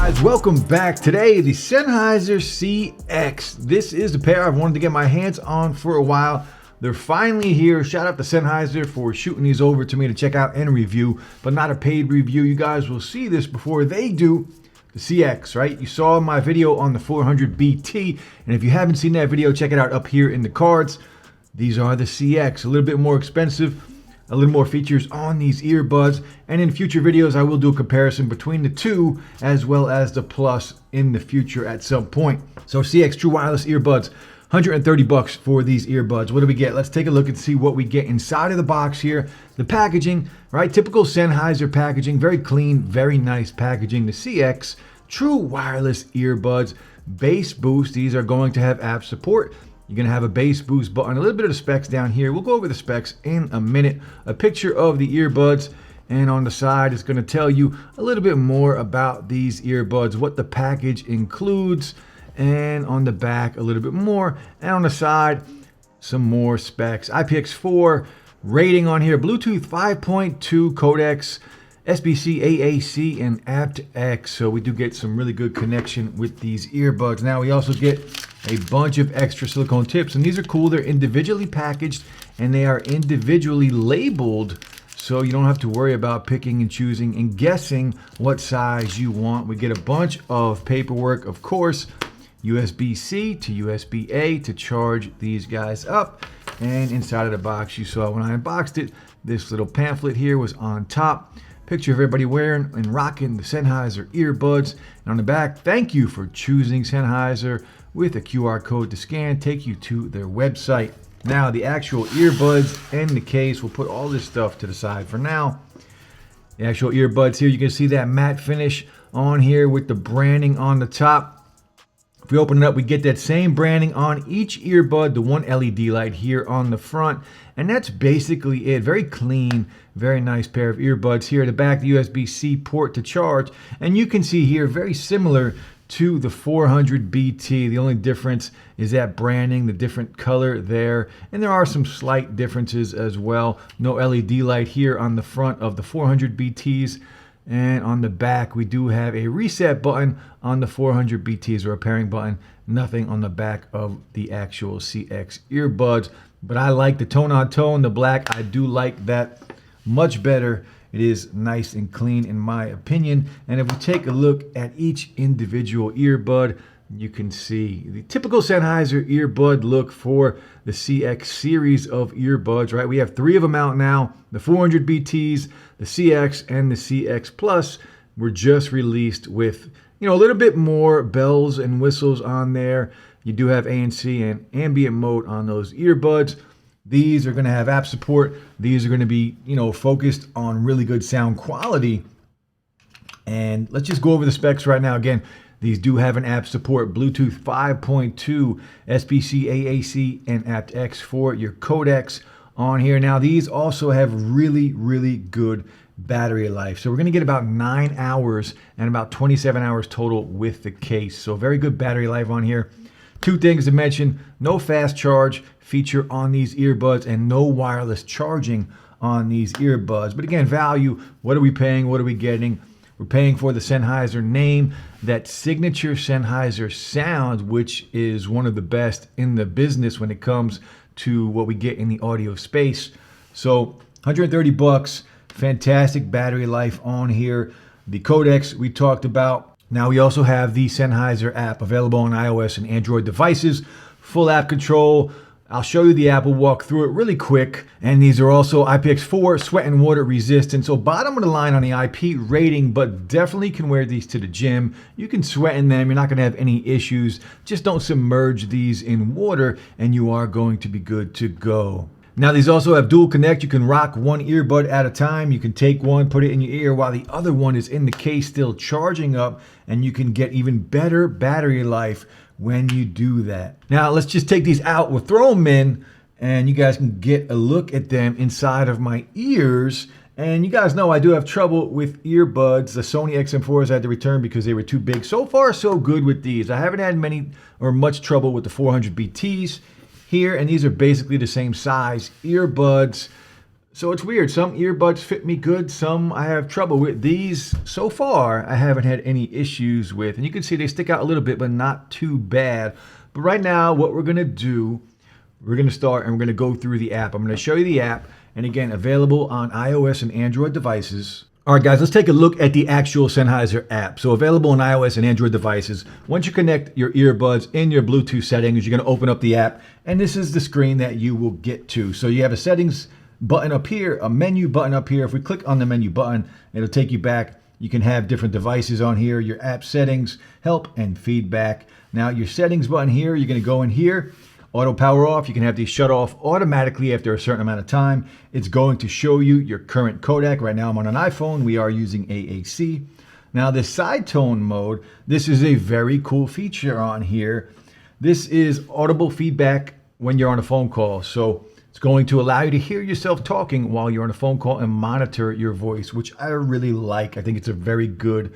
Guys, welcome back. Today, the Sennheiser CX. This is the pair I've wanted to get my hands on for a while. They're finally here. Shout out to Sennheiser for shooting these over to me to check out and review, but not a paid review. You guys will see this before they do. The CX, right? You saw my video on the 400BT, and if you haven't seen that video, check it out up here in the cards. These are the CX, a little bit more expensive, a little more features on these earbuds, and in future videos I will do a comparison between the two as well as the Plus in the future at some point. So CX True Wireless earbuds, $130 for these earbuds. What do we get? Let's take a look and see what we get inside of the box here. The packaging, right? Typical Sennheiser packaging, very clean, very nice packaging. The CX True Wireless earbuds, bass boost. These are going to have app support. You're going to have a bass boost button, a little bit of the specs down here. We'll go over the specs in a minute. A picture of the earbuds, and on the side it's going to tell you a little bit more about these earbuds, what the package includes, and on the back a little bit more, and on the side some more specs. IPX4 rating on here, Bluetooth 5.2 codecs, SBC, AAC, and aptX. So we do get some really good connection with these earbuds. Now we also get a bunch of extra silicone tips, and these are cool. They're individually packaged and they are individually labeled, so you don't have to worry about picking and choosing and guessing what size you want. We get a bunch of paperwork, of course, USB-C to USB-A to charge these guys up. And inside of the box, you saw when I unboxed it, this little pamphlet here was on top. Picture of everybody wearing and rocking the Sennheiser earbuds. And on the back, thank you for choosing Sennheiser, with a QR code to scan, take you to their website. Now, the actual earbuds and the case, we'll put all this stuff to the side for now. The actual earbuds here, you can see that matte finish on here with the branding on the top. If we open it up, we get that same branding on each earbud, the one LED light here on the front, and that's basically it. Very clean, very nice pair of earbuds. Here at the back, the USB-C port to charge, and you can see here, very similar to the 400BT. The only difference is that branding, the different color there, and there are some slight differences as well. No LED light here on the front of the 400BTs, and on the back we do have a reset button on the 400BTs, or a pairing button. Nothing on the back of the actual CX earbuds, but I like the tone on tone, the black. I do like that much better. It is nice and clean in my opinion. And if we take a look at each individual earbud, you can see the typical Sennheiser earbud look for the CX series of earbuds, right? We have 3 of them out now, the 400BTs, the CX, and the CX Plus were just released with, you know, a little bit more bells and whistles on there. You do have ANC and ambient mode on those earbuds. These are going to have app support. These are going to be, you know, focused on really good sound quality. And let's just go over the specs right now. Again, these do have an app support, Bluetooth 5.2, SBC, AAC, and aptX for your codecs on here. Now, these also have really, really good battery life. So we're going to get about 9 hours and about 27 hours total with the case. So very good battery life on here. 2 things to mention: no fast charge feature on these earbuds and no wireless charging on these earbuds. But again, value, what are we paying? What are we getting? We're paying for the Sennheiser name, that signature Sennheiser sound, which is one of the best in the business when it comes to what we get in the audio space. So $130, fantastic battery life on here. The codecs we talked about. Now we also have the Sennheiser app available on iOS and Android devices, full app control. I'll show you the app. We'll walk through it really quick. And these are also IPX4 sweat and water resistant. So bottom of the line on the IP rating, but definitely can wear these to the gym. You can sweat in them. You're not going to have any issues. Just don't submerge these in water and you are going to be good to go. Now these also have dual connect. You can rock one earbud at a time. You can take one, put it in your ear while the other one is in the case still charging up, and you can get even better battery life when you do that. Now let's just take these out. We'll throw them in and you guys can get a look at them inside of my ears. And you guys know I do have trouble with earbuds. The Sony XM4s I had to return because they were too big. So far so good with these. I haven't had many or much trouble with the 400BTs here, and these are basically the same size earbuds. So it's weird. Some earbuds fit me good, some I have trouble with. These, so far, I haven't had any issues with. And you can see they stick out a little bit, but not too bad. But right now, what we're going to do, we're going to start and we're going to go through the app. I'm going to show you the app. And again, available on iOS and Android devices. All right, guys, let's take a look at the actual Sennheiser app. So available on iOS and Android devices. Once you connect your earbuds in your Bluetooth settings, you're going to open up the app. And this is the screen that you will get to. So you have a settings button up here, a menu button up here. If we click on the menu button, it'll take you back. You can have different devices on here, your app settings, help, and feedback. Now your settings button here, you're going to go in here, auto power off. You can have these shut off automatically after a certain amount of time. It's going to show you your current codec. Right now I'm on an iPhone. We are using AAC. Now the side tone mode, this is a very cool feature on here. This is audible feedback when you're on a phone call. So it's going to allow you to hear yourself talking while you're on a phone call and monitor your voice, which I really like. I think it's a very good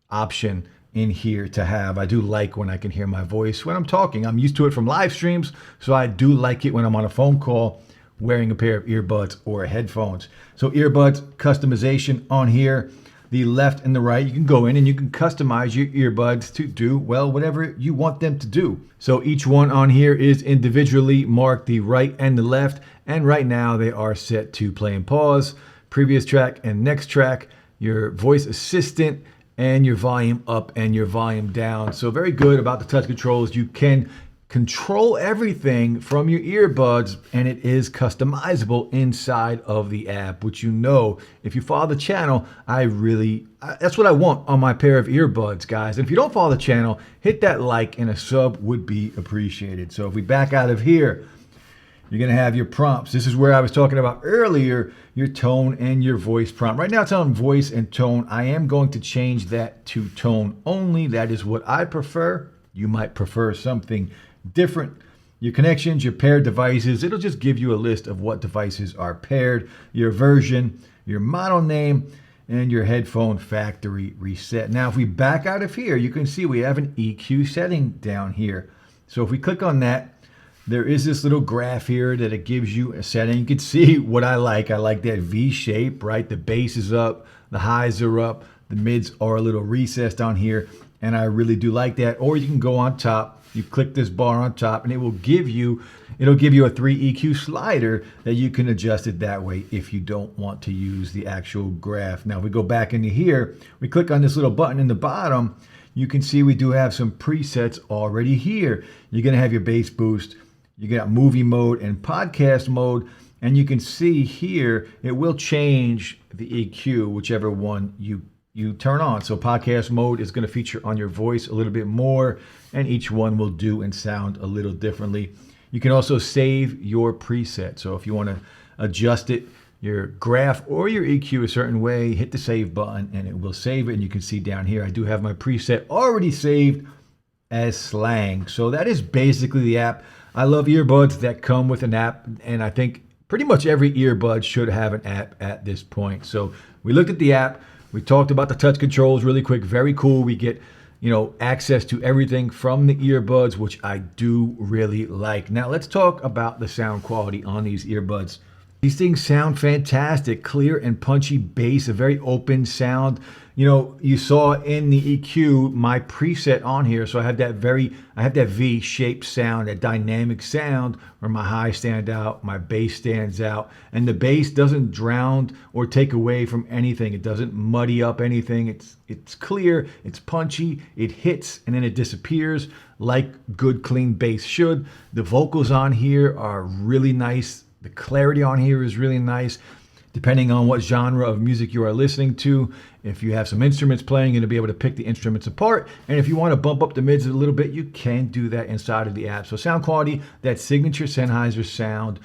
option in here to have. I do like when I can hear my voice when I'm talking. I'm used to it from live streams, so I do like it when I'm on a phone call wearing a pair of earbuds or headphones. So earbuds customization on here. The left and the right, you can go in and you can customize your earbuds to do, well, whatever you want them to do. So each one on here is individually marked, the right and the left, and right now they are set to play and pause, previous track and next track, your voice assistant, and your volume up and your volume down. So very good about the touch controls. You can control everything from your earbuds, and it is customizable inside of the app, which, you know, if you follow the channel, that's what I want on my pair of earbuds, guys. And if you don't follow the channel, hit that like, and a sub would be appreciated. So if we back out of here, you're going to have your prompts. This is where I was talking about earlier, your tone and your voice prompt. Right now it's on voice and tone. I am going to change that to tone only. That is what I prefer. You might prefer something different. Your connections, your paired devices, it'll just give you a list of what devices are paired, your version, your model name, and your headphone factory reset. Now, if we back out of here, you can see we have an EQ setting down here. So if we click on that, there is this little graph here that it gives you a setting. You can see what I like. I like that V shape, right? The bass is up, the highs are up, the mids are a little recessed on here, and I really do like that. Or you can go on top. You click this bar on top and it'll give you a 3 EQ slider that you can adjust it that way if you don't want to use the actual graph. Now, if we go back into here, we click on this little button in the bottom, you can see we do have some presets already here. You're going to have your bass boost, you got movie mode and podcast mode, and you can see here it will change the EQ, whichever one you turn on. So podcast mode is going to feature on your voice a little bit more, and each one will do and sound a little differently. You can also save your preset. So if you want to adjust it, your graph or your EQ a certain way, hit the save button and it will save it. And you can see down here, I do have my preset already saved as slang. So that is basically the app. I love earbuds that come with an app, and I think pretty much every earbud should have an app at this point. So we looked at the app. We talked about the touch controls really quick. Very cool. We get, access to everything from the earbuds, which I do really like. Now let's talk about the sound quality on these earbuds. These things sound fantastic, clear and punchy bass, a very open sound. You saw in the EQ my preset on here, so I have that V-shaped sound, that dynamic sound where my highs stand out, my bass stands out, and the bass doesn't drown or take away from anything. It doesn't muddy up anything. It's clear, it's punchy, it hits, and then it disappears like good clean bass should. The vocals on here are really nice. The clarity on here is really nice, depending on what genre of music you are listening to. If you have some instruments playing, you're going to be able to pick the instruments apart. And if you want to bump up the mids a little bit, you can do that inside of the app. So sound quality, that signature Sennheiser sound,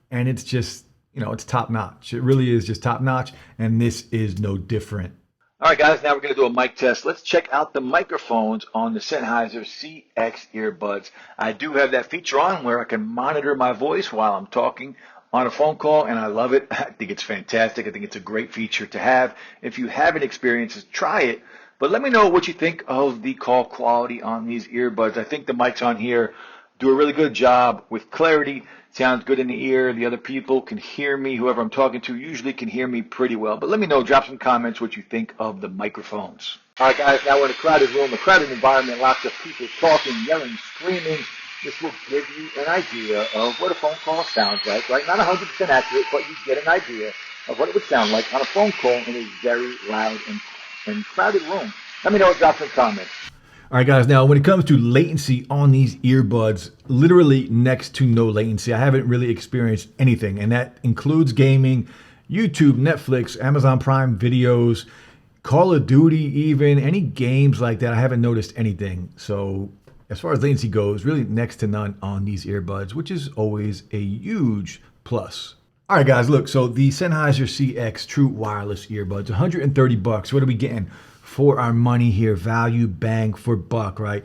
and it's just, it's top notch. It really is just top notch, and this is no different. All right, guys, now we're going to do a mic test. Let's check out the microphones on the Sennheiser CX earbuds. I do have that feature on where I can monitor my voice while I'm talking on a phone call, and I love it. I think it's fantastic. I think it's a great feature to have. If you haven't experienced it, try it. But let me know what you think of the call quality on these earbuds. I think the mics on here do a really good job with clarity. Sounds good in the ear. The other people can hear me. Whoever I'm talking to usually can hear me pretty well. But let me know, drop some comments what you think of the microphones. All right, guys, now we're in a crowded room, a crowded environment, lots of people talking, yelling, screaming. This will give you an idea of what a phone call sounds like, right? Not 100% accurate, but you get an idea of what it would sound like on a phone call in a very loud and crowded room. Let me know, drop some comments. All right, guys, now when it comes to latency on these earbuds, literally next to no latency. I haven't really experienced anything, and that includes gaming, YouTube, Netflix, Amazon Prime videos, Call of Duty even, any games like that. I haven't noticed anything. So as far as latency goes, really next to none on these earbuds, which is always a huge plus. All right, guys, look, so the Sennheiser CX True Wireless Earbuds, $130. What are we getting for our money here? Value, bang for buck, right?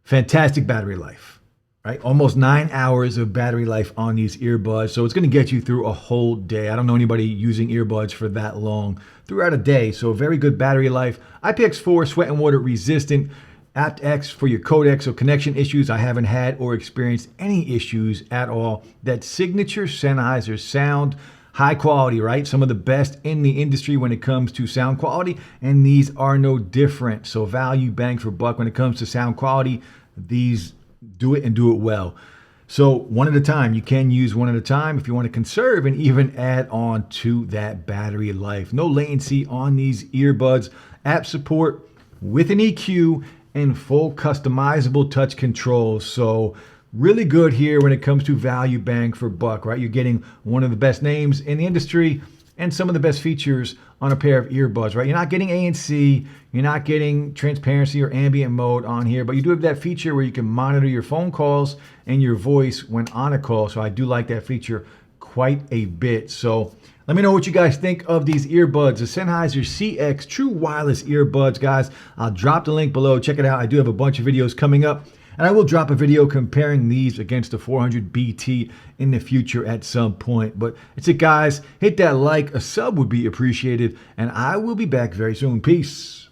Fantastic battery life, right? Almost 9 hours of battery life on these earbuds. So it's going to get you through a whole day. I don't know anybody using earbuds for that long throughout a day. So very good battery life. IPX4 sweat and water resistant. aptX for your codec, so connection issues I haven't had or experienced any issues at all. That signature Sennheiser sound, high quality, right? Some of the best in the industry when it comes to sound quality, and these are no different. So value, bang for buck when it comes to sound quality. These do it and do it well. So one at a time, you can use one at a time if you want to conserve and even add on to that battery life. No latency on these earbuds. App support with an EQ and full customizable touch controls. So really good here when it comes to value, bang for buck, right? You're getting one of the best names in the industry and some of the best features on a pair of earbuds, right? You're not getting ANC, you're not getting transparency or ambient mode on here, but you do have that feature where you can monitor your phone calls and your voice when on a call. So I do like that feature quite a bit. So let me know what you guys think of these earbuds, the Sennheiser CX True Wireless Earbuds, guys. I'll drop the link below. Check it out. I do have a bunch of videos coming up, and I will drop a video comparing these against the 400BT in the future at some point. But it's it, guys. Hit that like. A sub would be appreciated, and I will be back very soon. Peace.